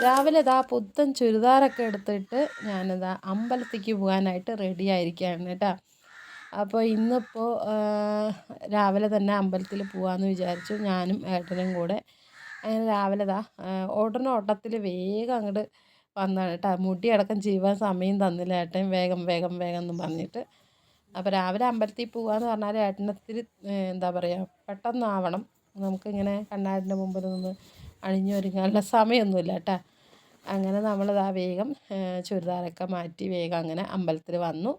രാവിലെ ഇതാ പുത്തൻ ചുരിദാറൊക്കെ എടുത്തിട്ട് ഞാനിതാ അമ്പലത്തേക്ക് പോകാനായിട്ട് റെഡി ആയിരിക്കുകയാണ് കേട്ടോ. അപ്പോൾ ഇന്നിപ്പോൾ രാവിലെ തന്നെ അമ്പലത്തിൽ പോകാമെന്ന് വിചാരിച്ചു, ഞാനും ഏട്ടനും കൂടെ. അങ്ങനെ രാവിലെ ഇതാ ഓടുന്ന ഓട്ടത്തിൽ വേഗം അങ്ങോട്ട് വന്നതാണ് കേട്ടോ. മുടി അടക്കം ചെയ്യുവാൻ സമയം തന്നില്ല ഏട്ടൻ, വേഗം വേഗം വേഗം എന്ന് പറഞ്ഞിട്ട്. അപ്പോൾ രാവിലെ അമ്പലത്തിൽ പോകാമെന്ന് പറഞ്ഞാൽ ഏട്ടനത്തിരി എന്താ പറയുക, പെട്ടെന്നാവണം. നമുക്കിങ്ങനെ കണ്ണാടിൻ്റെ മുമ്പിൽ നിന്ന് അണിഞ്ഞൊരുങ്ങാനുള്ള സമയമൊന്നുമില്ല കേട്ടോ. അങ്ങനെ നമ്മളിതാ വേഗം ചുരിദാറൊക്കെ മാറ്റി വേഗം അങ്ങനെ അമ്പലത്തിൽ വന്നു.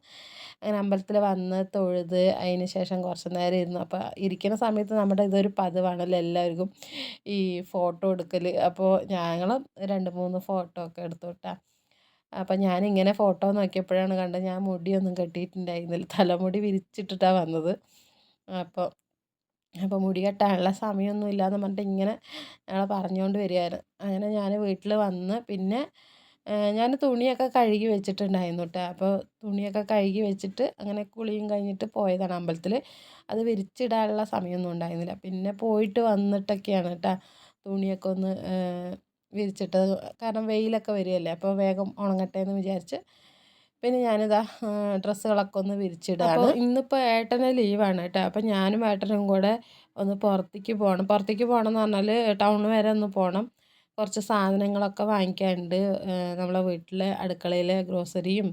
അങ്ങനെ അമ്പലത്തിൽ വന്ന് തൊഴുത് അതിന് ശേഷം കുറച്ച് നേരം ഇരുന്നു. അപ്പോൾ ഇരിക്കുന്ന സമയത്ത് നമ്മുടെ ഇതൊരു പതിവാണല്ലോ എല്ലാവർക്കും ഈ ഫോട്ടോ എടുക്കൽ. അപ്പോൾ ഞങ്ങൾ 2-3 ഫോട്ടോ ഒക്കെ എടുത്തു കേട്ടോ. അപ്പം ഞാനിങ്ങനെ ഫോട്ടോ നോക്കിയപ്പോഴാണ് കണ്ടത് ഞാൻ മുടിയൊന്നും കെട്ടിയിട്ടുണ്ടായിരുന്നില്ല, തലമുടി വിരിച്ചിട്ടിട്ടാണ് വന്നത്. അപ്പോൾ അപ്പോൾ മുടി കെട്ടാനുള്ള സമയമൊന്നും ഇല്ലയെന്ന് പറഞ്ഞിട്ട് ഇങ്ങനെ ഞങ്ങൾ പറഞ്ഞുകൊണ്ട് വരികയായിരുന്നു. അങ്ങനെ ഞാൻ വീട്ടിൽ വന്ന് പിന്നെ ഞാൻ തുണിയൊക്കെ കഴുകി വെച്ചിട്ടുണ്ടായിരുന്നു കേട്ടോ. അപ്പോൾ തുണിയൊക്കെ കഴുകി വെച്ചിട്ട് അങ്ങനെ കുളിയും കഴിഞ്ഞിട്ട് പോയതാണ് അമ്പലത്തിൽ. അത് വിരിച്ചിടാനുള്ള സമയമൊന്നും ഉണ്ടായിരുന്നില്ല. പിന്നെ പോയിട്ട് വന്നിട്ടൊക്കെയാണ് കേട്ടോ തുണിയൊക്കെ ഒന്ന് വിരിച്ചിട്ടത്. കാരണം വെയിലൊക്കെ വരികയല്ലേ, അപ്പോൾ വേഗം ഉണങ്ങട്ടെ എന്ന് വിചാരിച്ച് പിന്നെ ഞാനിതാ ഡ്രസ്സുകളൊക്കെ ഒന്ന് വിരിച്ചിടാണ്. അപ്പോൾ ഇന്നിപ്പോൾ ഏട്ടന് ലീവാണ് കേട്ടോ. അപ്പോൾ ഞാനും ഏട്ടനും കൂടെ ഒന്ന് പുറത്തേക്ക് പോകണം. പുറത്തേക്ക് പോകണം എന്ന് പറഞ്ഞാൽ ടൗൺ വരെ ഒന്ന് പോകണം. കുറച്ച് സാധനങ്ങളൊക്കെ വാങ്ങിക്കാനുണ്ട്. നമ്മളെ വീട്ടിലെ അടുക്കളയിലെ ഗ്രോസറിയും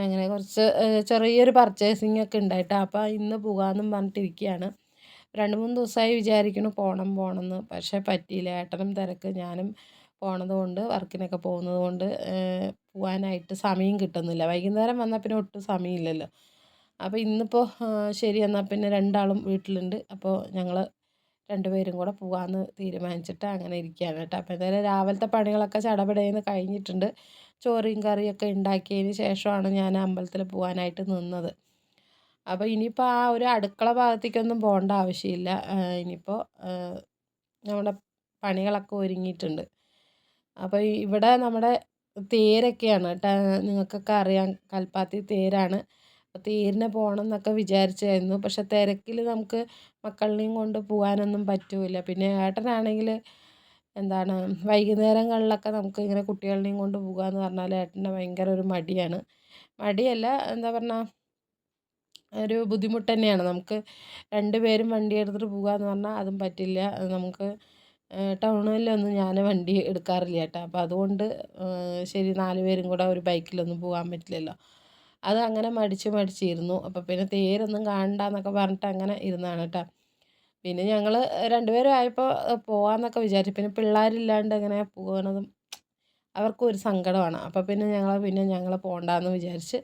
അങ്ങനെ കുറച്ച് ചെറിയൊരു പർച്ചേസിങ് ഒക്കെ ഉണ്ടായിട്ടോ. അപ്പോൾ ഇന്ന് പോകാമെന്നും പറഞ്ഞിട്ടിരിക്കുകയാണ്. 2-3 ദിവസമായി വിചാരിക്കുന്നു പോകണം എന്ന്. പക്ഷേ പറ്റിയില്ല. ഏട്ടനും തിരക്ക്, ഞാനും പോണത് കൊണ്ട്, വർക്കിനൊക്കെ പോകുന്നത് കൊണ്ട് പോകാനായിട്ട് സമയം കിട്ടുന്നില്ല. വൈകുന്നേരം വന്നാൽ പിന്നെ ഒട്ടും സമയമില്ലല്ലോ. അപ്പോൾ ഇന്നിപ്പോൾ ശരി എന്നാൽ പിന്നെ രണ്ടാളും വീട്ടിലുണ്ട്. അപ്പോൾ ഞങ്ങൾ രണ്ടുപേരും കൂടെ പോകാമെന്ന് തീരുമാനിച്ചിട്ട് അങ്ങനെ ഇരിക്കുകയാണ് കേട്ടോ. അപ്പോൾ എന്തായാലും രാവിലത്തെ പണികളൊക്കെ ചടപടയെന്ന് കഴിഞ്ഞിട്ടുണ്ട്. ചോറും കറിയൊക്കെ ഉണ്ടാക്കിയതിന് ശേഷമാണ് ഞാൻ അമ്പലത്തിൽ പോകാനായിട്ട് നിന്നത്. അപ്പോൾ ഇനിയിപ്പോൾ ആ ഒരു അടുക്കള ഭാഗത്തേക്കൊന്നും പോകേണ്ട ആവശ്യമില്ല. ഇനിയിപ്പോൾ നമ്മുടെ പണികളൊക്കെ ഒരുങ്ങിയിട്ടുണ്ട്. അപ്പോൾ ഇവിടെ നമ്മുടെ തേരൊക്കെയാണ് കേട്ടോ. നിങ്ങൾക്കൊക്കെ അറിയാം, കൽപ്പാത്തി തേരാണ്. അപ്പോൾ തേരിന് പോകണം എന്നൊക്കെ വിചാരിച്ചായിരുന്നു. പക്ഷെ തിരക്കിൽ നമുക്ക് മക്കളിനെയും കൊണ്ട് പോകാനൊന്നും പറ്റില്ല. പിന്നെ ഏട്ടനാണെങ്കിൽ എന്താണ് വൈകുന്നേരങ്ങളിലൊക്കെ നമുക്ക് ഇങ്ങനെ കുട്ടികളിനെയും കൊണ്ട് പോകുക എന്ന് പറഞ്ഞാൽ ഏട്ടൻ്റെ ഭയങ്കര ഒരു മടിയാണ്. മടിയല്ല, എന്താ പറഞ്ഞാൽ ഒരു ബുദ്ധിമുട്ട് തന്നെയാണ്. നമുക്ക് 2 പേരും വണ്ടി എടുത്തിട്ട് പോകുക എന്ന് പറഞ്ഞാൽ അതും പറ്റില്ല. നമുക്ക് ടൗണിലൊന്നും ഞാൻ വണ്ടി എടുക്കാറില്ല കേട്ടോ. അപ്പോൾ അതുകൊണ്ട് ശരി 4 പേരും കൂടെ ഒരു ബൈക്കിലൊന്നും പോകാൻ പറ്റില്ലല്ലോ. അത് അങ്ങനെ മടിച്ചിരുന്നു. അപ്പോൾ പിന്നെ തേരൊന്നും കാണണ്ടെന്നൊക്കെ പറഞ്ഞിട്ട് അങ്ങനെ ഇരുന്നതാണ് കേട്ടോ. പിന്നെ ഞങ്ങൾ 2 പേരും ആയപ്പോൾ പോകാമെന്നൊക്കെ വിചാരിച്ചു. പിന്നെ പിള്ളേരില്ലാണ്ട് എങ്ങനെ പോകണതും അവർക്കും ഒരു സങ്കടമാണ്. അപ്പോൾ പിന്നെ ഞങ്ങൾ പോകണ്ടെന്ന് വിചാരിച്ച്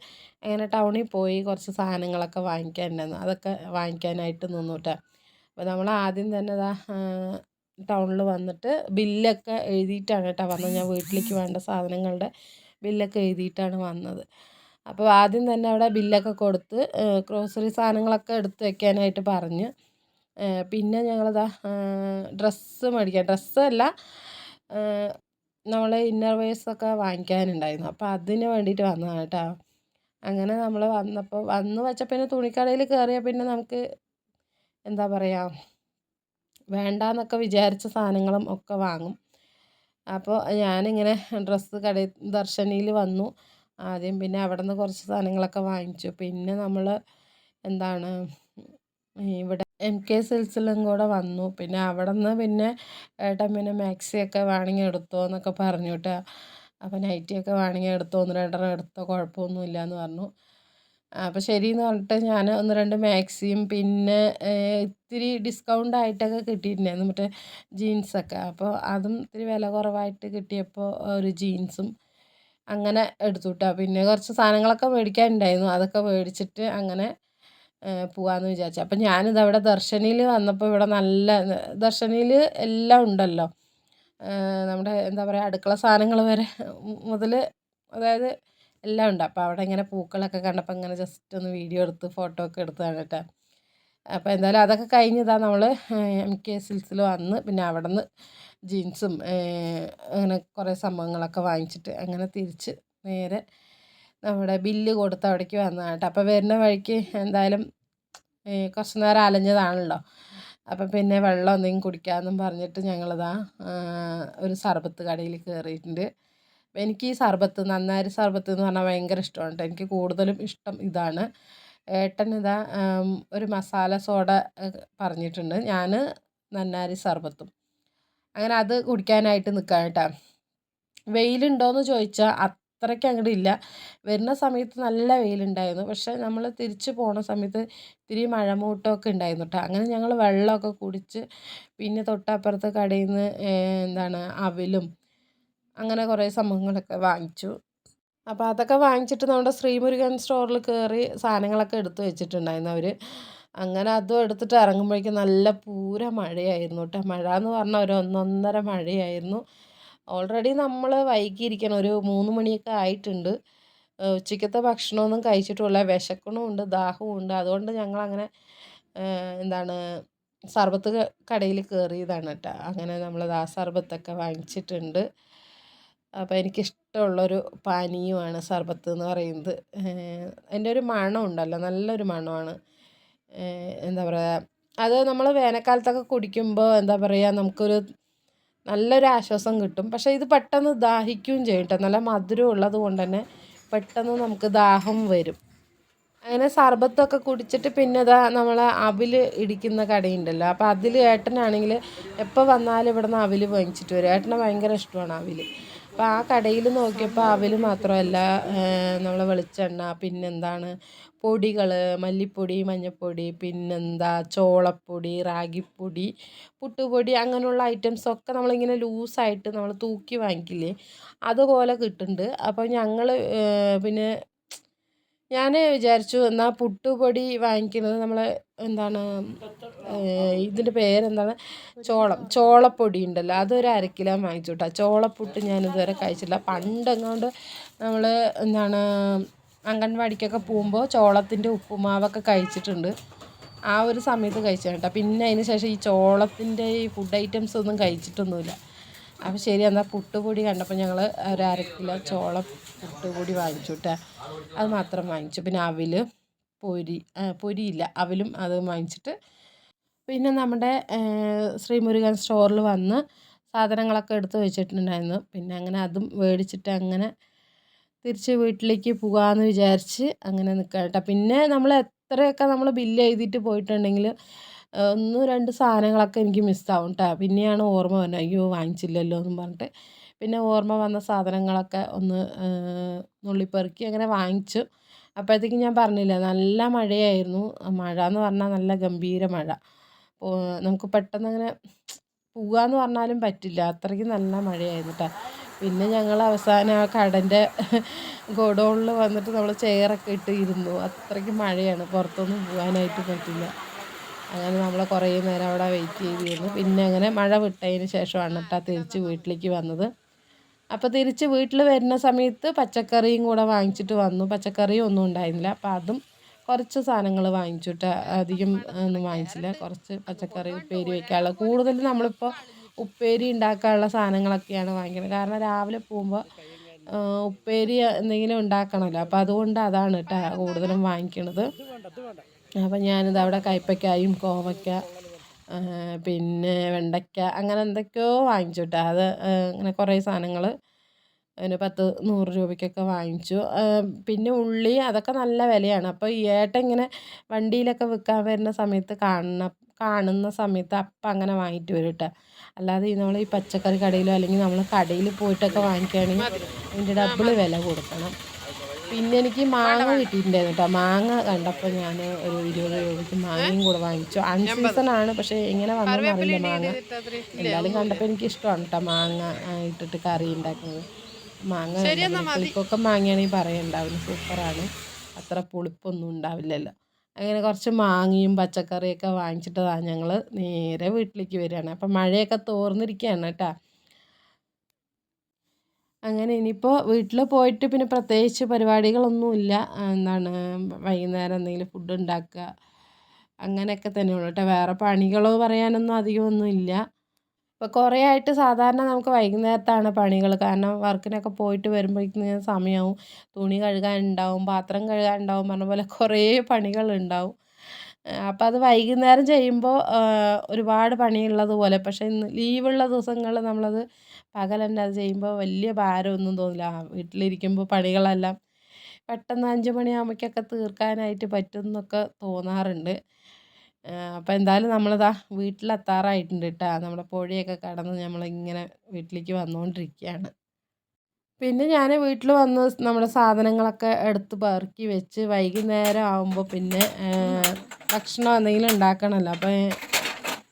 അങ്ങനെ ടൗണിൽ പോയി കുറച്ച് സാധനങ്ങളൊക്കെ വാങ്ങിക്കാനുണ്ടായിരുന്നു. അതൊക്കെ വാങ്ങിക്കാനായിട്ട് നിന്നു കേട്ടോ. അപ്പോൾ നമ്മൾ ആദ്യം തന്നെ ടൗണിൽ വന്നിട്ട് ബില്ലൊക്കെ എഴുതിയിട്ടാണ് കേട്ടോ വന്നത്. ഞാൻ വീട്ടിലേക്ക് വേണ്ട സാധനങ്ങളുടെ ബില്ലൊക്കെ എഴുതിയിട്ടാണ് വന്നത്. അപ്പോൾ ആദ്യം തന്നെ അവിടെ ബില്ലൊക്കെ കൊടുത്ത് ഗ്രോസറി സാധനങ്ങളൊക്കെ എടുത്ത് വെക്കാനായിട്ട് പറഞ്ഞ് പിന്നെ ഞങ്ങളിതാ ഡ്രസ്സല്ല, നമ്മളെ ഇന്നർ വെയേഴ്സൊക്കെ വാങ്ങിക്കാനുണ്ടായിരുന്നു. അപ്പോൾ അതിന് വേണ്ടിയിട്ട് വന്നതാണ് കേട്ടോ. അങ്ങനെ നമ്മൾ വന്ന് വെച്ച പിന്നെ തുണിക്കടയിൽ കയറിയാൽ പിന്നെ നമുക്ക് എന്താ പറയുക, വേണ്ടാന്നൊക്കെ വിചാരിച്ച സാധനങ്ങളും ഒക്കെ വാങ്ങും. അപ്പോൾ ഞാനിങ്ങനെ ഡ്രസ്സ് കടയിൽ ദർശനിയിൽ വന്നു ആദ്യം. പിന്നെ അവിടെ നിന്ന് കുറച്ച് സാധനങ്ങളൊക്കെ വാങ്ങിച്ചു. പിന്നെ നമ്മൾ എന്താണ് ഇവിടെ MK സിൽക്സിലും കൂടെ വന്നു. പിന്നെ അവിടെ നിന്ന് പിന്നെ ഏട്ടൻ പിന്നെ മാക്സിയൊക്കെ വേണമെങ്കിൽ എടുത്തോ എന്നൊക്കെ പറഞ്ഞു കേട്ടോ. അപ്പോൾ നൈറ്റിയൊക്കെ വേണമെങ്കിൽ എടുത്തോ, 1-2 എടുത്തോ, കുഴപ്പമൊന്നുമില്ല എന്ന് പറഞ്ഞു. അപ്പോൾ ശരിയെന്ന് പറഞ്ഞിട്ട് ഞാൻ 1-2 മാക്സിയും പിന്നെ ഇത്തിരി ഡിസ്കൗണ്ട് ആയിട്ടൊക്കെ കിട്ടിയിട്ടുണ്ടായിരുന്നു മറ്റേ ജീൻസൊക്കെ. അപ്പോൾ അതും ഇത്തിരി വില കുറവായിട്ട് കിട്ടിയപ്പോൾ ഒരു ജീൻസും അങ്ങനെ എടുത്തു കേട്ടോ. പിന്നെ കുറച്ച് സാധനങ്ങളൊക്കെ മേടിക്കാനുണ്ടായിരുന്നു, അതൊക്കെ മേടിച്ചിട്ട് അങ്ങനെ പോകാമെന്ന് വിചാരിച്ചു. അപ്പം ഞാനിതവിടെ ദർശനിയിൽ വന്നപ്പോൾ ഇവിടെ നല്ല ദർശനിയിൽ എല്ലാം ഉണ്ടല്ലോ. നമ്മുടെ എന്താ പറയുക, അടുക്കള സാധനങ്ങൾ വരെ മുതൽ അതായത് എല്ലാം ഉണ്ട്. അപ്പോൾ അവിടെ ഇങ്ങനെ പൂക്കളൊക്കെ കണ്ടപ്പോൾ ഇങ്ങനെ ജസ്റ്റ് ഒന്ന് വീഡിയോ എടുത്ത് ഫോട്ടോ ഒക്കെ എടുത്തതാണ് കേട്ടോ. അപ്പോൾ എന്തായാലും അതൊക്കെ കഴിഞ്ഞതാ നമ്മൾ MK സിൽക്സിൽ വന്ന് പിന്നെ അവിടെ നിന്ന് ജീൻസും അങ്ങനെ കുറേ സംഭവങ്ങളൊക്കെ വാങ്ങിച്ചിട്ട് അങ്ങനെ തിരിച്ച് നേരെ നമ്മുടെ ബില്ല് കൊടുത്ത് അവിടേക്ക് വന്നതാണ് കേട്ടോ. അപ്പോൾ വരുന്ന വഴിക്ക് എന്തായാലും കുറച്ച് നേരം അലഞ്ഞതാണല്ലോ. അപ്പം പിന്നെ വെള്ളം എന്തെങ്കിലും കുടിക്കാമെന്നും പറഞ്ഞിട്ട് ഞങ്ങളിതാ ഒരു സർബത്ത് കടയിൽ കയറിയിട്ടുണ്ട്. എനിക്ക് ഈ സർബത്ത് നന്നാരി സർബത്ത് എന്ന് പറഞ്ഞാൽ ഭയങ്കര ഇഷ്ടമാണ് കേട്ടോ. എനിക്ക് കൂടുതലും ഇഷ്ടം ഇതാണ്. ഏട്ടൻ ഇതാ ഒരു മസാല സോഡ പറഞ്ഞിട്ടുണ്ട്. ഞാൻ നന്നാരി സർബത്തും അങ്ങനെ അത് കുടിക്കാനായിട്ട് നിൽക്കാം കേട്ടോ. വെയിലുണ്ടോയെന്ന് ചോദിച്ചാൽ അത്രയ്ക്ക് അങ്ങോട്ട് ഇല്ല. വരുന്ന സമയത്ത് നല്ല വെയിലുണ്ടായിരുന്നു. പക്ഷേ നമ്മൾ തിരിച്ച് പോണ സമയത്ത് ഇത്തിരി മഴമൂട്ടമൊക്കെ ഉണ്ടായിരുന്നു കേട്ടോ. അങ്ങനെ ഞങ്ങൾ വെള്ളമൊക്കെ കുടിച്ച് പിന്നെ തൊട്ടപ്പുറത്തെ കടയിൽ നിന്ന് എന്താണ് അവിലും അങ്ങനെ കുറേ സംഭവങ്ങളൊക്കെ വാങ്ങിച്ചു. അപ്പോൾ അതൊക്കെ വാങ്ങിച്ചിട്ട് നമ്മുടെ ശ്രീമുരുകൻ സ്റ്റോറിൽ കയറി സാധനങ്ങളൊക്കെ എടുത്ത് വെച്ചിട്ടുണ്ടായിരുന്നു അവർ. അങ്ങനെ അതും എടുത്തിട്ട് ഇറങ്ങുമ്പോഴേക്കും നല്ല പൂര മഴയായിരുന്നു കേട്ടോ. മഴ എന്ന് പറഞ്ഞാൽ ഒരു ഒന്നൊന്നര മഴയായിരുന്നു. ഓൾറെഡി നമ്മൾ വൈകിയിരിക്കണം, ഒരു 3 മണിയൊക്കെ ആയിട്ടുണ്ട്. ഉച്ചയ്ക്കത്തെ ഭക്ഷണമൊന്നും കഴിച്ചിട്ടുമില്ല. വിശക്കണമുണ്ട്, ദാഹവുമുണ്ട്. അതുകൊണ്ട് ഞങ്ങളങ്ങനെ എന്താണ് സർബത്ത് കടയിൽ കയറിയതാണ് കേട്ടോ. അങ്ങനെ നമ്മൾ ആ സർബത്തൊക്കെ വാങ്ങിച്ചിട്ടുണ്ട്. അപ്പോൾ എനിക്കിഷ്ടമുള്ളൊരു പാനീയമാണ് സർബത്ത് എന്ന് പറയുന്നത്. അതിൻ്റെ ഒരു മണം ഉണ്ടല്ലോ, നല്ലൊരു മണമാണ്. എന്താ പറയുക, അത് നമ്മൾ വേനൽക്കാലത്തൊക്കെ കുടിക്കുമ്പോൾ എന്താ പറയുക, നമുക്കൊരു നല്ലൊരു ആശ്വാസം കിട്ടും. പക്ഷേ ഇത് പെട്ടെന്ന് ദാഹിക്കുകയും ചെയ്യും കേട്ടോ. നല്ല മധുരം ഉള്ളത് കൊണ്ട് തന്നെ പെട്ടെന്ന് നമുക്ക് ദാഹം വരും. അങ്ങനെ സർബത്തൊക്കെ കുടിച്ചിട്ട് പിന്നെ ഇതാ നമ്മൾ അവിൽ ഇടിക്കുന്ന കടയുണ്ടല്ലോ, അപ്പോൾ അതിൽ ഏട്ടനാണെങ്കിൽ എപ്പോൾ വന്നാലും ഇവിടെ നിന്ന് അവിൽ വാങ്ങിച്ചിട്ട് വരും. ഏട്ടന് ഭയങ്കര ഇഷ്ടമാണ് അവിൽ. അപ്പോൾ ആ കടയിൽ നോക്കിയപ്പോൾ അവിൽ മാത്രമല്ല, നമ്മളെ വെളിച്ചെണ്ണ, പിന്നെന്താണ് പൊടികൾ, മല്ലിപ്പൊടി, മഞ്ഞൾപ്പൊടി, പിന്നെന്താ ചോളപ്പൊടി, റാഗിപ്പൊടി, പുട്ടുപൊടി, അങ്ങനെയുള്ള ഐറ്റംസൊക്കെ നമ്മളിങ്ങനെ ലൂസായിട്ട് നമ്മൾ തൂക്കി വാങ്ങിക്കില്ലേ, അതുപോലെ കിട്ടുന്നുണ്ട്. അപ്പോൾ ഞങ്ങൾ പിന്നെ ഞാൻ വിചാരിച്ചു എന്നാൽ പുട്ടുപൊടി വാങ്ങിക്കുന്നത് നമ്മൾ എന്താണ് ഇതിൻ്റെ പേരെന്താണ്, ചോളപ്പൊടി ഉണ്ടല്ലോ, അതൊരു 1/2 കിലോ വാങ്ങിച്ചു കേട്ടോ. ചോളപ്പുട്ട് ഞാനിതുവരെ കഴിച്ചിട്ടില്ല. പണ്ടെങ്ങോണ്ട് നമ്മൾ എന്താണ് അംഗൻവാടിക്കൊക്കെ പോകുമ്പോൾ ചോളത്തിൻ്റെ ഉപ്പുമാവൊക്കെ കഴിച്ചിട്ടുണ്ട്. ആ ഒരു സമയത്ത് കഴിച്ചതാണ് കേട്ടോ. പിന്നെ അതിന് ശേഷം ഈ ചോളത്തിൻ്റെ ഈ ഫുഡ് ഐറ്റംസ് ഒന്നും കഴിച്ചിട്ടൊന്നുമില്ല. അപ്പോൾ ശരി, എന്നാൽ പുട്ടുപൊടി കണ്ടപ്പോൾ ഞങ്ങൾ ഒരു 1/2 കിലോ ചോളം പുട്ടുപൊടി വാങ്ങിച്ചു കേട്ടോ. അത് മാത്രം വാങ്ങിച്ചു. പിന്നെ അവിൽ, പൊരിയില്ല, അവിലും അത് വാങ്ങിച്ചിട്ട് പിന്നെ നമ്മുടെ ശ്രീമുരുകൻ സ്റ്റോറിൽ വന്ന് സാധനങ്ങളൊക്കെ എടുത്ത് വെച്ചിട്ടുണ്ടായിരുന്നു. പിന്നെ അങ്ങനെ അതും മേടിച്ചിട്ട് അങ്ങനെ തിരിച്ച് വീട്ടിലേക്ക് പോകാമെന്ന് വിചാരിച്ച് അങ്ങനെ നിൽക്കാം കേട്ടോ. പിന്നെ നമ്മൾ എത്രയൊക്കെ നമ്മൾ ബില്ല് എഴുതിയിട്ട് പോയിട്ടുണ്ടെങ്കിൽ 1-2 സാധനങ്ങളൊക്കെ എനിക്ക് മിസ്സാവും കേട്ടോ. പിന്നെയാണ് ഓർമ്മ വന്നത്, അയ്യോ വാങ്ങിച്ചില്ലല്ലോ എന്നും പറഞ്ഞിട്ട്. പിന്നെ ഓർമ്മ വന്ന സാധനങ്ങളൊക്കെ ഒന്ന് നുള്ളിപ്പെറുക്കി അങ്ങനെ വാങ്ങിച്ചു. അപ്പോഴത്തേക്കും ഞാൻ പറഞ്ഞില്ലേ, നല്ല മഴയായിരുന്നു. മഴ എന്ന് പറഞ്ഞാൽ നല്ല ഗംഭീര മഴ. നമുക്ക് പെട്ടെന്ന് അങ്ങനെ പോകാമെന്ന് പറഞ്ഞാലും പറ്റില്ല, അത്രയ്ക്ക് നല്ല മഴയായിരുന്നു കേട്ടോ. പിന്നെ ഞങ്ങൾ അവസാനം ആ കടൻ്റെ ഗോഡൗണിൽ വന്നിട്ട് നമ്മൾ ചെയറൊക്കെ ഇട്ട് ഇരുന്നു. അത്രയ്ക്ക് മഴയാണ്, പുറത്തൊന്നും പോകാനായിട്ട് പറ്റില്ല. അങ്ങനെ നമ്മൾ കുറേ നേരം അവിടെ വെയിറ്റ് ചെയ്തിരുന്നു. പിന്നെ അങ്ങനെ മഴ വിട്ടതിന് ശേഷമാണ് കേട്ടോ തിരിച്ച് വീട്ടിലേക്ക് വന്നത്. അപ്പോൾ തിരിച്ച് വീട്ടിൽ വരുന്ന സമയത്ത് പച്ചക്കറിയും കൂടെ വാങ്ങിച്ചിട്ട് വന്നു. പച്ചക്കറിയും ഒന്നും ഉണ്ടായിരുന്നില്ല. അപ്പോൾ അതും കുറച്ച് സാധനങ്ങൾ വാങ്ങിച്ചിട്ട്, അധികം ഒന്നും വാങ്ങിച്ചില്ല. കുറച്ച് പച്ചക്കറി ഉപ്പേരി വയ്ക്കാനുള്ള, കൂടുതലും നമ്മളിപ്പോൾ ഉപ്പേരി ഉണ്ടാക്കാനുള്ള സാധനങ്ങളൊക്കെയാണ് വാങ്ങിക്കുന്നത്. കാരണം രാവിലെ പോകുമ്പോൾ ഉപ്പേരി എന്തെങ്കിലും ഉണ്ടാക്കണമല്ലോ. അപ്പോൾ അതുകൊണ്ട് അതാണ് കേട്ടോ കൂടുതലും വാങ്ങിക്കണത്. അപ്പം ഞാനിത് അവിടെ കയ്പ്പയ്ക്കായും കോവയ്ക്ക, പിന്നെ വെണ്ടയ്ക്ക, അങ്ങനെ എന്തൊക്കെയോ വാങ്ങിച്ചു കേട്ടോ. അത് അങ്ങനെ കുറേ സാധനങ്ങൾ അതിന് 10-100 രൂപയ്ക്കൊക്കെ വാങ്ങിച്ചു. പിന്നെ ഉള്ളി, അതൊക്കെ നല്ല വിലയാണ്. അപ്പോൾ ഈ ഏട്ടൻ ഇങ്ങനെ വണ്ടിയിലൊക്കെ വിൽക്കാൻ വരുന്ന സമയത്ത് കാണുന്ന സമയത്ത് അപ്പം അങ്ങനെ വാങ്ങിയിട്ട് വരും കേട്ടോ. അല്ലാതെ നമ്മൾ ഈ പച്ചക്കറി കടയിലോ അല്ലെങ്കിൽ നമ്മൾ കടയിൽ പോയിട്ടൊക്കെ വാങ്ങിക്കുകയാണെങ്കിൽ അതിൻ്റെ ഡബിൾ വില കൊടുക്കണം. പിന്നെ എനിക്ക് മാങ്ങ കിട്ടിയിട്ടുണ്ടായിരുന്നു കേട്ടോ. മാങ്ങ കണ്ടപ്പോൾ ഞാൻ ഒരു 20 രൂപയ്ക്ക് മാങ്ങയും കൂടെ വാങ്ങിച്ചു. അൺസീസണാണ്, പക്ഷേ എങ്ങനെ വന്നതെന്ന് അറിയില്ല മാങ്ങ. എന്തായാലും കണ്ടപ്പോൾ എനിക്ക് ഇഷ്ടമാണ് കേട്ടോ മാങ്ങ ഇട്ടിട്ട് കറി ഉണ്ടാക്കുന്നത്. മാങ്ങ പുളിപ്പൊക്കെ മാങ്ങയാണെങ്കിൽ പറയണ്ടാവില്ല, സൂപ്പറാണ്. അത്ര പുളിപ്പൊന്നും ഉണ്ടാവില്ലല്ലോ. അങ്ങനെ കുറച്ച് മാങ്ങയും പച്ചക്കറിയൊക്കെ വാങ്ങിച്ചിട്ടതാണ് ഞങ്ങൾ നേരെ വീട്ടിലേക്ക് വരികയാണ്. അപ്പം മഴയൊക്കെ തോർന്നിരിക്കുകയാണ് കേട്ടോ. അങ്ങനെ ഇനിയിപ്പോൾ വീട്ടിൽ പോയിട്ട് പിന്നെ പ്രത്യേകിച്ച് പരിപാടികളൊന്നുമില്ല. എന്താണ് വൈകുന്നേരം എന്തെങ്കിലും ഫുഡ് ഉണ്ടാക്കുക, അങ്ങനെയൊക്കെ തന്നെയുള്ളൂ കേട്ടോ. വേറെ പണികളോ പറയാനൊന്നും അധികമൊന്നുമില്ല. ഇപ്പോൾ കുറേ ആയിട്ട് സാധാരണ നമുക്ക് വൈകുന്നേരത്താണ് പണികൾ. കാരണം വർക്കിനൊക്കെ പോയിട്ട് വരുമ്പോഴേക്കും സമയമാവും. തുണി കഴുകാനുണ്ടാവും, പാത്രം കഴുകാനുണ്ടാവും, പറഞ്ഞ പോലെ കുറേ പണികളുണ്ടാവും. അപ്പം അത് വൈകുന്നേരം ചെയ്യുമ്പോൾ ഒരുപാട് പണിയുള്ളത് പോലെ, പക്ഷേ ഇന്ന് ലീവുള്ള ദിവസങ്ങളിൽ നമ്മളത് പകൽ തന്നെ അത് ചെയ്യുമ്പോൾ വലിയ ഭാരമൊന്നും തോന്നില്ല. വീട്ടിലിരിക്കുമ്പോൾ പണികളെല്ലാം പെട്ടെന്ന് 5 മണിയാകുമ്പോഴേക്കൊക്കെ തീർക്കാനായിട്ട് പറ്റും എന്നൊക്കെ തോന്നാറുണ്ട്. അപ്പോൾ എന്തായാലും നമ്മളിതാ വീട്ടിലെത്താറായിട്ടുണ്ട് കേട്ടോ. നമ്മുടെ പുഴയൊക്കെ കടന്ന് നമ്മളിങ്ങനെ വീട്ടിലേക്ക് വന്നുകൊണ്ടിരിക്കുകയാണ്. പിന്നെ ഞാൻ വീട്ടിൽ വന്ന് നമ്മുടെ സാധനങ്ങളൊക്കെ എടുത്ത് പെറുക്കി വെച്ച് വൈകുന്നേരം ആകുമ്പോൾ പിന്നെ ഭക്ഷണം എന്തെങ്കിലും ഉണ്ടാക്കണമല്ലോ. അപ്പോൾ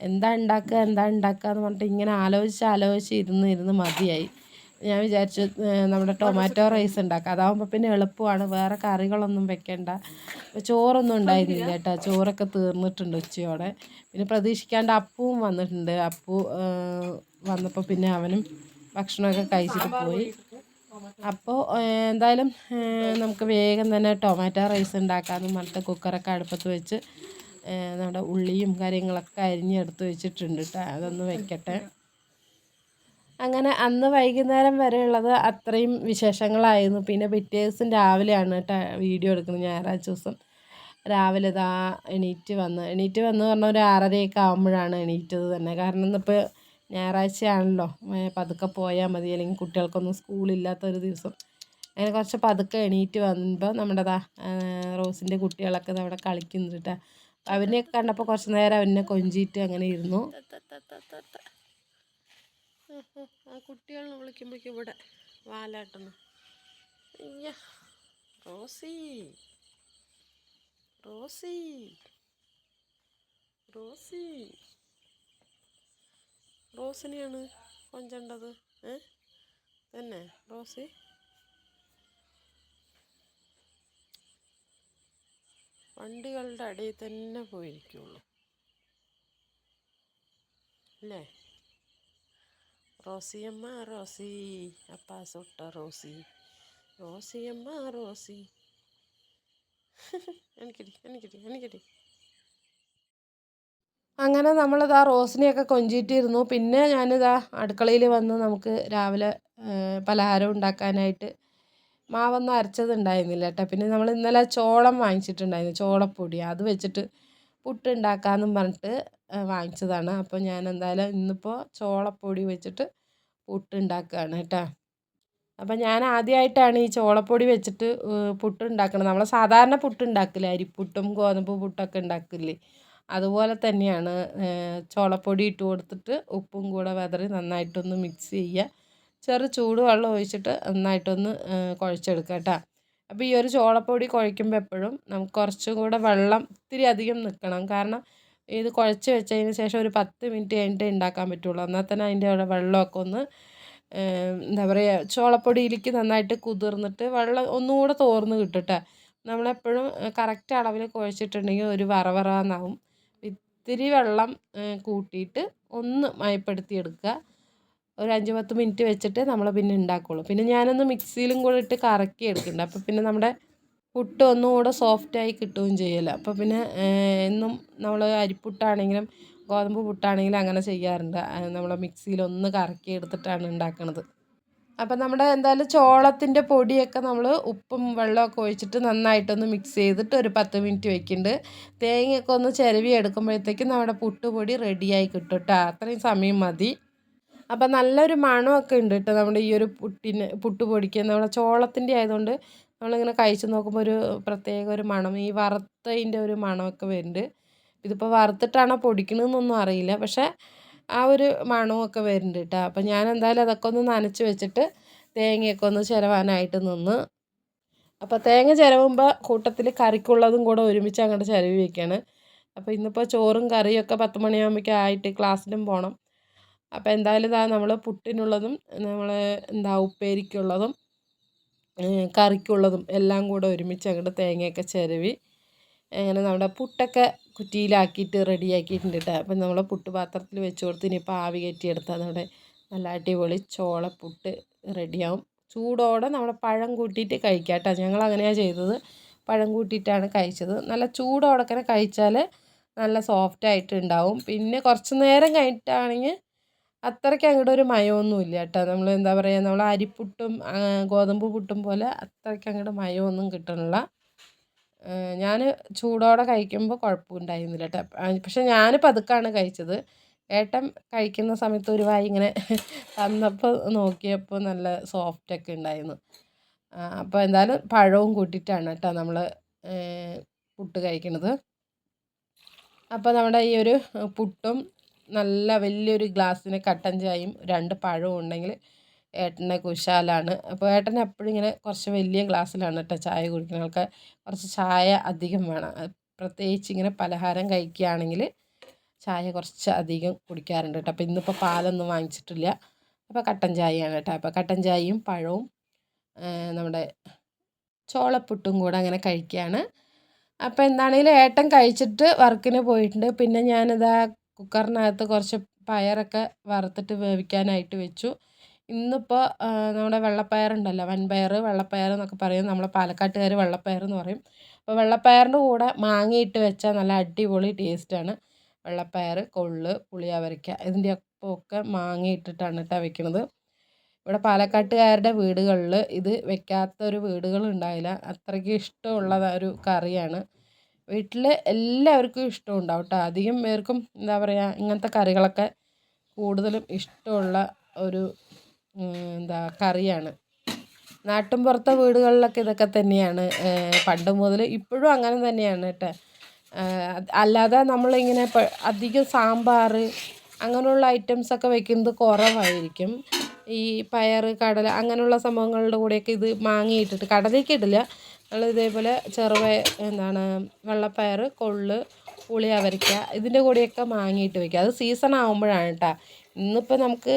എന്താ ഉണ്ടാക്കുക എന്ന് പറഞ്ഞിട്ട് ഇങ്ങനെ ആലോചിച്ച് ഇരുന്ന് മതിയായി. ഞാൻ വിചാരിച്ചു നമ്മുടെ ടൊമാറ്റോ റൈസ് ഉണ്ടാക്കാം. അതാകുമ്പോൾ പിന്നെ എളുപ്പമാണ്, വേറെ കറികളൊന്നും വെക്കണ്ട. ചോറൊന്നും ഉണ്ടായിരുന്നില്ല കേട്ടോ, ചോറൊക്കെ തീർന്നിട്ടുണ്ട് ഉച്ചയോടെ. പിന്നെ പ്രതീക്ഷിക്കാണ്ട് അപ്പുവും വന്നിട്ടുണ്ട്. അപ്പു വന്നപ്പോൾ പിന്നെ അവനും ഭക്ഷണമൊക്കെ കഴിച്ചിട്ട് പോയി. അപ്പോൾ എന്തായാലും നമുക്ക് വേഗം തന്നെ ടൊമാറ്റോ റൈസ് ഉണ്ടാക്കാമെന്ന് പറഞ്ഞിട്ട് കുക്കറൊക്കെ അടുപ്പത്ത് വെച്ച് നമ്മുടെ ഉള്ളിയും കാര്യങ്ങളൊക്കെ അരിഞ്ഞെടുത്ത് വെച്ചിട്ടുണ്ട് കേട്ടോ. അതൊന്ന് വെക്കട്ടെ. അങ്ങനെ അന്ന് വൈകുന്നേരം വരെയുള്ളത് അത്രയും വിശേഷങ്ങളായിരുന്നു. പിന്നെ പിറ്റേ ദിവസം രാവിലെയാണ് കേട്ടോ വീഡിയോ എടുക്കുന്നത്. ഞായറാഴ്ച ദിവസം രാവിലെ ഇതാ എണീറ്റ് വന്ന് പറഞ്ഞാൽ ഒരു 6:30 ആകുമ്പോഴാണ് എണീറ്റത് തന്നെ. കാരണം ഇന്നിപ്പോൾ ഞായറാഴ്ചയാണല്ലോ, പതുക്കെ പോയാൽ മതി, അല്ലെങ്കിൽ കുട്ടികൾക്കൊന്നും സ്കൂളില്ലാത്തൊരു ദിവസം. അങ്ങനെ കുറച്ച് പതുക്കെ എണീറ്റ് വന്നപ്പോൾ നമ്മുടെ റോസിൻ്റെ കുട്ടികളൊക്കെ അവിടെ കളിക്കുന്നുണ്ട് കേട്ടോ. അവനെയൊക്കെ കണ്ടപ്പോൾ കുറച്ച് നേരം അവനെ കൊഞ്ചിയിട്ട് അങ്ങനെ ഇരുന്നു. ആ കുട്ടികളെ വിളിക്കുമ്പോഴേക്കും ഇവിടെ വാലാട്ടണം. അയ്യ റോസി റോസി റോസി റോസിനെയാണ് കൊഞ്ചേണ്ടത്. തന്നെ റോസി വണ്ടികളുടെ അടിയിൽ തന്നെ പോയിരിക്കുള്ളൂ അല്ലേ? റോസിയമ്മ റോസി, അപ്പാ സുട്ട റോസി, റോസിയമ്മ റോസി. എനിക്കടി. അങ്ങനെ നമ്മളിതാ റോസിനെയൊക്കെ കൊഞ്ചിട്ടിരുന്നു. പിന്നെ ഞാനിതാ അടുക്കളയിൽ വന്ന് നമുക്ക് രാവിലെ പലഹാരം ഉണ്ടാക്കാനായിട്ട് മാവൊന്നും അരച്ചതുണ്ടായിരുന്നില്ല കേട്ടോ. പിന്നെ നമ്മൾ ഇന്നലെ ചോളം വാങ്ങിച്ചിട്ടുണ്ടായിരുന്നു, ചോളപ്പൊടി. അത് വെച്ചിട്ട് പുട്ടുണ്ടാക്കാമെന്നും പറഞ്ഞിട്ട് വാങ്ങിച്ചതാണ്. അപ്പോൾ ഞാൻ എന്തായാലും ഇന്നിപ്പോൾ ചോളപ്പൊടി വെച്ചിട്ട് പുട്ടുണ്ടാക്കുകയാണ് കേട്ടോ. അപ്പം ഞാൻ ആദ്യമായിട്ടാണ് ഈ ചോളപ്പൊടി വെച്ചിട്ട് പുട്ടുണ്ടാക്കുന്നത്. നമ്മൾ സാധാരണ പുട്ടുണ്ടാക്കില്ലേ, അരിപ്പുട്ടും ഗോതമ്പ് പുട്ടൊക്കെ ഉണ്ടാക്കില്ലേ, അതുപോലെ തന്നെയാണ്. ചോളപ്പൊടി ഇട്ട് കൊടുത്തിട്ട് ഉപ്പും കൂടെ വിതറി നന്നായിട്ടൊന്ന് മിക്സ് ചെയ്യുക. ചൂട് വെള്ളം ഒഴിച്ചിട്ട് നന്നായിട്ടൊന്ന് കുഴച്ചെടുക്കുക കേട്ടോ. അപ്പോൾ ഈ ഒരു ചോളപ്പൊടി കുഴയ്ക്കുമ്പോൾ എപ്പോഴും നമുക്ക് കുറച്ചും കൂടെ വെള്ളം ഇത്തിരി അധികം നിൽക്കണം. കാരണം ഇത് കുഴച്ച് വെച്ചതിന് ശേഷം ഒരു 10 മിനിറ്റ് കഴിഞ്ഞിട്ടേ ഉണ്ടാക്കാൻ പറ്റുള്ളൂ. എന്നാൽ തന്നെ അതിൻ്റെ അവിടെ വെള്ളമൊക്കെ ഒന്ന് എന്താ പറയുക, ചോളപ്പൊടിയിലേക്ക് നന്നായിട്ട് കുതിർന്നിട്ട് വെള്ളം ഒന്നുകൂടെ തോർന്ന് കിട്ടും. നമ്മളെപ്പോഴും കറക്റ്റ് അളവിൽ കുഴച്ചിട്ടുണ്ടെങ്കിൽ ഒരു വറവറാന്നാവും. ഇത്തിരി വെള്ളം കൂട്ടിയിട്ട് ഒന്ന് മയപ്പെടുത്തി എടുക്കുക. ഒരു 5-10 മിനിറ്റ് വെച്ചിട്ട് നമ്മൾ പിന്നെ ഉണ്ടാക്കുള്ളൂ. പിന്നെ ഞാനൊന്ന് മിക്സിയിലും കൂടെ ഇട്ട് കറക്കി എടുക്കുന്നുണ്ട്. അപ്പോൾ പിന്നെ നമ്മുടെ പുട്ട് ഒന്നുകൂടെ സോഫ്റ്റായി കിട്ടുകയും ചെയ്യുമല്ലോ. അപ്പോൾ പിന്നെ എന്നും നമ്മൾ അരിപ്പുട്ടാണെങ്കിലും ഗോതമ്പ് പുട്ടാണെങ്കിലും അങ്ങനെ ചെയ്യാറുണ്ട്. നമ്മൾ മിക്സിയിൽ ഒന്ന് കറക്കി എടുത്തിട്ടാണ് ഉണ്ടാക്കുന്നത്. അപ്പം നമ്മുടെ എന്തായാലും ചോളത്തിൻ്റെ പൊടിയൊക്കെ നമ്മൾ ഉപ്പും വെള്ളമൊക്കെ ഒഴിച്ചിട്ട് നന്നായിട്ടൊന്ന് മിക്സ് ചെയ്തിട്ട് ഒരു 10 മിനിറ്റ് വെക്കുന്നുണ്ട്. തേങ്ങയൊക്കെ ഒന്ന് ചിരവി എടുക്കുമ്പോഴത്തേക്കും നമ്മുടെ പുട്ടുപൊടി റെഡിയായി കിട്ടും കേട്ടോ. അത്രയും സമയം മതി. അപ്പം നല്ലൊരു മണമൊക്കെ ഉണ്ട് കേട്ടോ നമ്മുടെ ഈ ഒരു പുട്ടുപൊടിക്ക്. നമ്മുടെ ചോളത്തിൻ്റെ ആയതുകൊണ്ട് നമ്മളിങ്ങനെ കഴിച്ച് നോക്കുമ്പോൾ ഒരു പ്രത്യേക ഒരു മണം, ഈ വറുത്തതിൻ്റെ ഒരു മണമൊക്കെ വരുന്നുണ്ട്. ഇതിപ്പോൾ വറുത്തിട്ടാണോ പൊടിക്കണമെന്നൊന്നും അറിയില്ല, പക്ഷേ ആ ഒരു മണമൊക്കെ വരുന്നുണ്ട് കേട്ടോ. അപ്പം ഞാൻ എന്തായാലും അതൊക്കെ ഒന്ന് നനച്ച് വെച്ചിട്ട് തേങ്ങയൊക്കെ ഒന്ന് ചിരവാനായിട്ട് നിന്ന്. അപ്പോൾ തേങ്ങ ചിരവുമ്പോൾ കൂട്ടത്തിൽ കറിക്കുള്ളതും കൂടെ ഒരുമിച്ച് അങ്ങോട്ട് ചിരവി വയ്ക്കുകയാണ്. അപ്പോൾ ഇന്നിപ്പോൾ ചോറും കറിയൊക്കെ 10 മണിയാകുമ്പോഴേക്കും ആയിട്ട് ക്ലാസ്സിലും പോകണം. അപ്പോൾ എന്തായാലും ഇതാ നമ്മൾ പുട്ടിനുള്ളതും നമ്മൾ ഉപ്പേരിക്കുള്ളതും കറിക്കുള്ളതും എല്ലാം കൂടെ ഒരുമിച്ച് അങ്ങോട്ട് തേങ്ങയൊക്കെ ചിരവി അങ്ങനെ നമ്മുടെ പുട്ടൊക്കെ കുറ്റിയിലാക്കിയിട്ട് റെഡിയാക്കിയിട്ടുണ്ട് കേട്ടോ. അപ്പം നമ്മൾ പുട്ട് പാത്രത്തിൽ വെച്ച് കൊടുത്ത് ഇനിയിപ്പോൾ ആവി കയറ്റിയെടുത്താൽ നമ്മുടെ നല്ല അടിപൊളി ചോളപ്പുട്ട് റെഡിയാവും. ചൂടോടെ നമ്മൾ പഴം കൂട്ടിയിട്ട് കഴിക്കാം കേട്ടോ. ഞങ്ങൾ അങ്ങനെയാണ് ചെയ്തത്, പഴം കൂട്ടിയിട്ടാണ് കഴിച്ചത്. നല്ല ചൂടോടെ കഴിച്ചാൽ നല്ല സോഫ്റ്റായിട്ട് ഉണ്ടാവും. പിന്നെ കുറച്ച് നേരം കഴിഞ്ഞിട്ടാണെങ്കിൽ അത്രയ്ക്ക് അങ്ങോട്ട് ഒരു മയമൊന്നുമില്ല കേട്ടോ. നമ്മൾ എന്താ പറയുക, നമ്മൾ അരിപ്പുട്ടും ഗോതമ്പ് പുട്ടും പോലെ അത്രയ്ക്ക് അങ്ങോട്ട് മയമൊന്നും കിട്ടണില്ല. ഞാൻ ചൂടോടെ കഴിക്കുമ്പോൾ കുഴപ്പമുണ്ടായിരുന്നില്ല കേട്ടോ. പക്ഷെ ഞാൻ പതുക്കെയാണ് കഴിച്ചത്. ഏട്ടൻ കഴിക്കുന്ന സമയത്ത് ഒരു വായി ഇങ്ങനെ തന്നപ്പോൾ നോക്കിയപ്പോൾ നല്ല സോഫ്റ്റൊക്കെ ഉണ്ടായിരുന്നു. അപ്പോൾ എന്തായാലും പഴവും കൂട്ടിയിട്ടാണ് കേട്ടോ നമ്മൾ പുട്ട് കഴിക്കുന്നത്. അപ്പോൾ നമ്മുടെ ഈ ഒരു പുട്ടും നല്ല വലിയൊരു ഗ്ലാസ്സിന് കട്ടൻ ചായയും 2 പഴവും ഉണ്ടെങ്കിൽ ഏട്ടനെ കുശാലാണ്. അപ്പോൾ ഏട്ടൻ എപ്പോഴും ഇങ്ങനെ കുറച്ച് വലിയ ഗ്ലാസ്സിലാണ് കേട്ടോ ചായ കുടിക്കുന്നത്. ആൾക്ക് കുറച്ച് ചായ അധികം വേണം. പ്രത്യേകിച്ച് ഇങ്ങനെ പലഹാരം കഴിക്കുകയാണെങ്കിൽ ചായ കുറച്ച് അധികം കുടിക്കാറുണ്ട് കേട്ടോ. അപ്പോൾ ഇന്നിപ്പോൾ പാലൊന്നും വാങ്ങിച്ചിട്ടില്ല. അപ്പോൾ കട്ടൻ ചായയാണ് കേട്ടോ. അപ്പോൾ കട്ടൻ ചായയും പഴവും നമ്മുടെ ചോളപ്പുട്ടും കൂടെ അങ്ങനെ കഴിക്കുകയാണ്. അപ്പോൾ എന്താണെങ്കിലും ഏട്ടൻ കഴിച്ചിട്ട് വർക്കിന് പോയിട്ടുണ്ട്. പിന്നെ ഞാനിതാ കുക്കറിനകത്ത് കുറച്ച് പയറൊക്കെ വറുത്തിട്ട് വേവിക്കാനായിട്ട് വെച്ചു. ഇന്നിപ്പോൾ നമ്മുടെ വെള്ളപ്പയറുണ്ടല്ലോ, വൻപയർ വെള്ളപ്പയർ എന്നൊക്കെ പറയും. നമ്മളെ പാലക്കാട്ടുകാർ വെള്ളപ്പയർ എന്ന് പറയും. അപ്പോൾ വെള്ളപ്പയറിൻ്റെ കൂടെ മാങ്ങയിട്ട് വെച്ചാൽ നല്ല അടിപൊളി ടേസ്റ്റാണ്. വെള്ളപ്പയർ, കൊള്ള്, പുളിയവരയ്ക്ക ഇതിൻ്റെ ഒപ്പമൊക്കെ മാങ്ങ ഇട്ടിട്ടാണ് കേട്ടോ വെക്കുന്നത്. ഇവിടെ പാലക്കാട്ടുകാരുടെ വീടുകളിൽ ഇത് വെക്കാത്തൊരു വീടുകളുണ്ടാവില്ല. അത്രയ്ക്ക് ഇഷ്ടമുള്ള ഒരു കറിയാണ്. വീട്ടിൽ എല്ലാവർക്കും ഇഷ്ടമുണ്ടാവും കേട്ടോ. അധികം പേർക്കും എന്താ പറയുക, ഇങ്ങനത്തെ കറികളൊക്കെ കൂടുതലും ഇഷ്ടമുള്ള ഒരു എന്താ കറിയാണ്. നാട്ടിൻപുറത്തെ വീടുകളിലൊക്കെ ഇതൊക്കെ തന്നെയാണ് പണ്ട് മുതൽ ഇപ്പോഴും അങ്ങനെ തന്നെയാണ് കേട്ടോ. അല്ലാതെ നമ്മളിങ്ങനെ അധികം സാമ്പാർ അങ്ങനെയുള്ള ഐറ്റംസൊക്കെ വെക്കുന്നത് കുറവായിരിക്കും. ഈ പയർ, കടല അങ്ങനെയുള്ള സംഭവങ്ങളുടെ കൂടെയൊക്കെ ഇത് മാങ്ങയിട്ടിട്ട്, കടലയൊക്കെ ഇടില്ല, നമ്മൾ ഇതേപോലെ എന്താണ് വെള്ളപ്പയർ, കൊള്ള്, പുളി അവരയ്ക്ക ഇതിൻ്റെ കൂടെയൊക്കെ മാങ്ങയിട്ട് വയ്ക്കുക. അത് സീസൺ ആകുമ്പോഴാണ് കേട്ടോ. ഇന്നിപ്പോൾ നമുക്ക്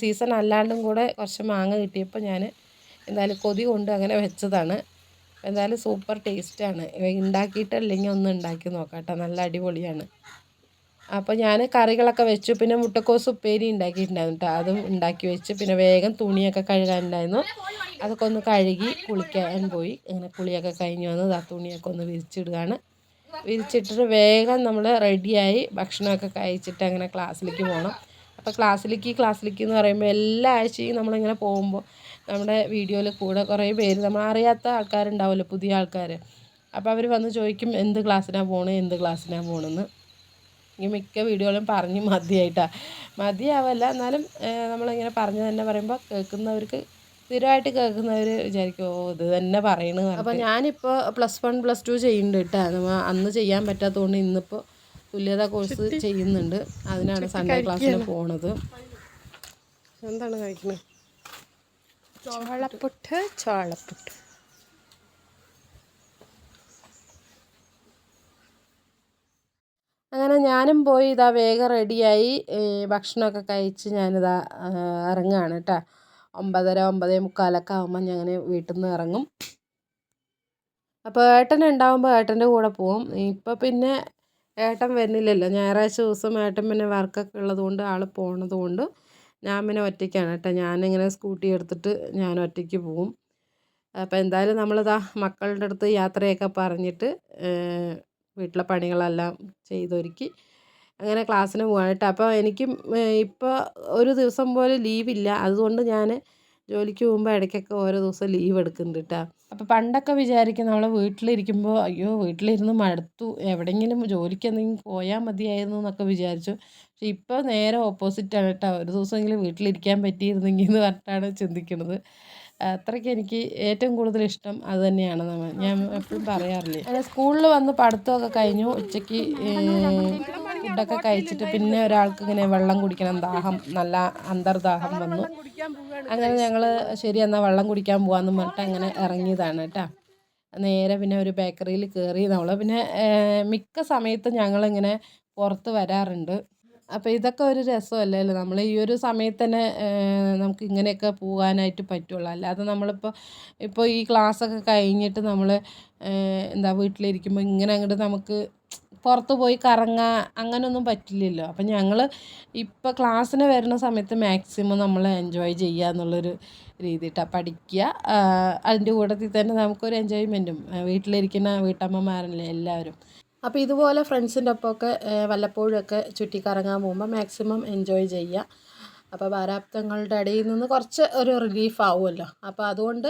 സീസൺ അല്ലാണ്ടും കൂടെ കുറച്ച് മാങ്ങ കിട്ടിയപ്പോൾ ഞാൻ എന്തായാലും കൊതി കൊണ്ട് അങ്ങനെ വെച്ചതാണ്. എന്തായാലും സൂപ്പർ ടേസ്റ്റാണ്. ഉണ്ടാക്കിയിട്ടല്ലെങ്കിൽ ഒന്ന് ഉണ്ടാക്കി നോക്കാം കേട്ടോ. നല്ല അടിപൊളിയാണ്. അപ്പോൾ ഞാൻ കറികളൊക്കെ വെച്ചു. പിന്നെ മുട്ടക്കോസ് ഉപ്പേരി ഉണ്ടാക്കിയിട്ടുണ്ടായിരുന്നു കേട്ടോ. അതും ഉണ്ടാക്കി വെച്ച് പിന്നെ വേഗം തുണിയൊക്കെ കഴുകാനുണ്ടായിരുന്നു. അതൊക്കെ ഒന്ന് കഴുകി കുളിക്കാൻ പോയി. അങ്ങനെ കുളിയൊക്കെ കഴിഞ്ഞ് വന്ന് ആ തുണിയൊക്കെ ഒന്ന് വിരിച്ചിടുകയാണ്. വിരിച്ചിട്ടിട്ട് വേഗം നമ്മൾ റെഡിയായി ഭക്ഷണമൊക്കെ കഴിച്ചിട്ട് അങ്ങനെ ക്ലാസ്സിലേക്ക് പോകണം. അപ്പോൾ ക്ലാസ്സിലേക്ക് എന്ന് പറയുമ്പോൾ എല്ലാ ആഴ്ചയും നമ്മളിങ്ങനെ പോകുമ്പോൾ നമ്മുടെ വീഡിയോയിൽ കൂടെ കുറേ പേര് നമ്മൾ അറിയാത്ത ആൾക്കാരുണ്ടാവുമല്ലോ, പുതിയ ആൾക്കാർ. അപ്പോൾ അവർ വന്ന് ചോദിക്കും എന്ത് ക്ലാസ്സിനാണ് പോകണമെന്ന്. ഈ മിക്ക വീഡിയോയിലും പറഞ്ഞ് മതിയാവല്ല, എന്നാലും നമ്മളിങ്ങനെ പറഞ്ഞു തന്നെ പറയുമ്പോൾ കേൾക്കുന്നവർക്ക്, സ്ഥിരമായിട്ട് കേൾക്കുന്നവർ വിചാരിക്കും ഓ ഇത് തന്നെ പറയണ. അപ്പോൾ ഞാനിപ്പോൾ +1 +2 ചെയ്യുന്നുണ്ട് കേട്ടോ. നമ്മൾ അന്ന് ചെയ്യാൻ പറ്റാത്തതുകൊണ്ട് ഇന്നിപ്പോൾ തുല്യതാ കോഴ്സ് ചെയ്യുന്നുണ്ട്. അതിനാണ് സൺഡേ ക്ലാസ്സിന് പോണത്. എന്താണ് കഴിക്കുന്നത്? ചോളപ്പുട്ട്. അങ്ങനെ ഞാനും പോയി ഇതാ വേഗം റെഡിയായി ഭക്ഷണമൊക്കെ കഴിച്ച് ഞാനിതാ ഇറങ്ങുകയാണ് കേട്ടോ. 9:30 9:45 ആകുമ്പോൾ ഞാൻ വീട്ടിൽ നിന്ന് ഇറങ്ങും. അപ്പോൾ ഏട്ടൻ ഉണ്ടാകുമ്പോൾ ഏട്ടൻ്റെ കൂടെ പോവും. ഇപ്പോൾ പിന്നെ ഏട്ടൻ വരുന്നില്ലല്ലോ. ഞായറാഴ്ച ദിവസം ഏട്ടൻ പിന്നെ വർക്കൊക്കെ ഉള്ളതുകൊണ്ട് ആൾ പോണത് കൊണ്ട് ഞാൻ പിന്നെ ഒറ്റയ്ക്കാണ് കേട്ടോ. ഞാനിങ്ങനെ സ്കൂട്ടി എടുത്തിട്ട് ഞാൻ ഒറ്റയ്ക്ക് പോവും. അപ്പോൾ എന്തായാലും നമ്മളിതാ മക്കളുടെ അടുത്ത് യാത്രയൊക്കെ പറഞ്ഞിട്ട് വീട്ടിലെ പണികളെല്ലാം ചെയ്തൊരുക്കി അങ്ങനെ ക്ലാസ്സിന് പോവാണ് കേട്ടോ. അപ്പോൾ എനിക്ക് ഇപ്പോൾ ഒരു ദിവസം പോലും ലീവില്ല. അതുകൊണ്ട് ഞാൻ ജോലിക്ക് പോകുമ്പോൾ ഇടയ്ക്കൊക്കെ ഓരോ ദിവസം ലീവ് എടുക്കുന്നുണ്ട് കേട്ടോ. അപ്പോൾ പണ്ടൊക്കെ വിചാരിക്കും നമ്മൾ വീട്ടിലിരിക്കുമ്പോൾ അയ്യോ വീട്ടിലിരുന്ന് മടുത്തു, എവിടെയെങ്കിലും ജോലിക്ക് എന്തെങ്കിലും പോയാൽ മതിയായിരുന്നു എന്നൊക്കെ വിചാരിച്ചു. പക്ഷെ ഇപ്പോൾ നേരെ ഓപ്പോസിറ്റാണ് കേട്ടോ. ഒരു ദിവസമെങ്കിലും വീട്ടിലിരിക്കാൻ പറ്റിയിരുന്നെങ്കിൽ എന്ന് പറഞ്ഞിട്ടാണ് ചിന്തിക്കുന്നത്. അത്രയ്ക്ക് എനിക്ക് ഏറ്റവും കൂടുതൽ ഇഷ്ടം അത് തന്നെയാണ്. ഞാൻ എപ്പോഴും പറയാറില്ലേ. അങ്ങനെ സ്കൂളിൽ വന്ന് പഠിത്തമൊക്കെ കഴിഞ്ഞു. ഉച്ചയ്ക്ക് ഫുഡൊക്കെ കഴിച്ചിട്ട് പിന്നെ ഒരാൾക്ക് ഇങ്ങനെ വെള്ളം കുടിക്കണം, ദാഹം, നല്ല അന്തർദാഹം വന്നു. അങ്ങനെ ഞങ്ങൾ ശരി എന്നാൽ വെള്ളം കുടിക്കാൻ പോകാമെന്ന് പറഞ്ഞിട്ട് അങ്ങനെ ഇറങ്ങിയതാണ് കേട്ടോ. നേരെ പിന്നെ ഒരു ബേക്കറിയിൽ കയറി. നമ്മൾ പിന്നെ മിക്ക സമയത്തും ഞങ്ങളിങ്ങനെ പുറത്ത് വരാറുണ്ട്. അപ്പോൾ ഇതൊക്കെ ഒരു രസമല്ലേ. നമ്മൾ ഈ ഒരു സമയത്ത് തന്നെ നമുക്ക് ഇങ്ങനെയൊക്കെ പോകാനായിട്ട് പറ്റുള്ളൂ. അല്ലാതെ ഇപ്പോൾ ഈ ക്ലാസ്സൊക്കെ കഴിഞ്ഞിട്ട് നമ്മൾ എന്താ വീട്ടിലിരിക്കുമ്പോൾ ഇങ്ങനെ അങ്ങോട്ട് നമുക്ക് പുറത്ത് പോയി കറങ്ങുക അങ്ങനെയൊന്നും പറ്റില്ലല്ലോ. അപ്പം ഞങ്ങൾ ഇപ്പോൾ ക്ലാസ്സിന് വരുന്ന സമയത്ത് മാക്സിമം നമ്മൾ എൻജോയ് ചെയ്യുക എന്നുള്ളൊരു രീതിയിട്ടാണ് പഠിക്കുക. അതിൻ്റെ കൂട്ടത്തിൽ തന്നെ നമുക്കൊരു എൻജോയ്മെൻറ്റും. വീട്ടിലിരിക്കുന്ന വീട്ടമ്മമാരല്ലേ എല്ലാവരും. അപ്പോൾ ഇതുപോലെ ഫ്രണ്ട്സിൻ്റെ ഒപ്പമൊക്കെ വല്ലപ്പോഴുമൊക്കെ ചുറ്റിക്കറങ്ങാൻ പോകുമ്പോൾ മാക്സിമം എൻജോയ് ചെയ്യുക. അപ്പോൾ ഭാരാബ്ദങ്ങളുടെ ഇടയിൽ നിന്ന് കുറച്ച് ഒരു റിലീഫ് ആവുമല്ലോ. അപ്പോൾ അതുകൊണ്ട്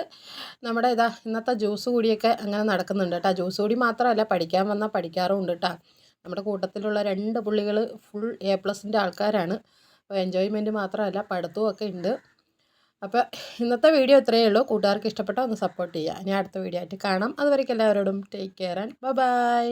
നമ്മുടെ ഇന്നത്തെ ജ്യൂസ് കൂടിയൊക്കെ അങ്ങനെ നടക്കുന്നുണ്ട് കേട്ടോ. ജ്യൂസ് കൂടി മാത്രമല്ല, പഠിക്കാൻ വന്നാൽ പഠിക്കാറും ഉണ്ട് കേട്ടോ. നമ്മുടെ കൂട്ടത്തിലുള്ള 2 പുള്ളികൾ ഫുൾ A+ൻ്റെ ആൾക്കാരാണ്. അപ്പോൾ എൻജോയ്മെൻറ്റ് മാത്രമല്ല, പഠിത്തവും ഒക്കെ ഉണ്ട്. അപ്പോൾ ഇന്നത്തെ വീഡിയോ ഇത്രയേ ഉള്ളൂ. കൂട്ടുകാർക്ക് ഇഷ്ടപ്പെട്ടാൽ ഒന്ന് സപ്പോർട്ട് ചെയ്യുക. ഇനി അടുത്ത വീഡിയോ ആയിട്ട് കാണാം. അതുവരേക്കും എല്ലാവരോടും ടേക്ക് കെയർ ആൻഡ് ബൈ.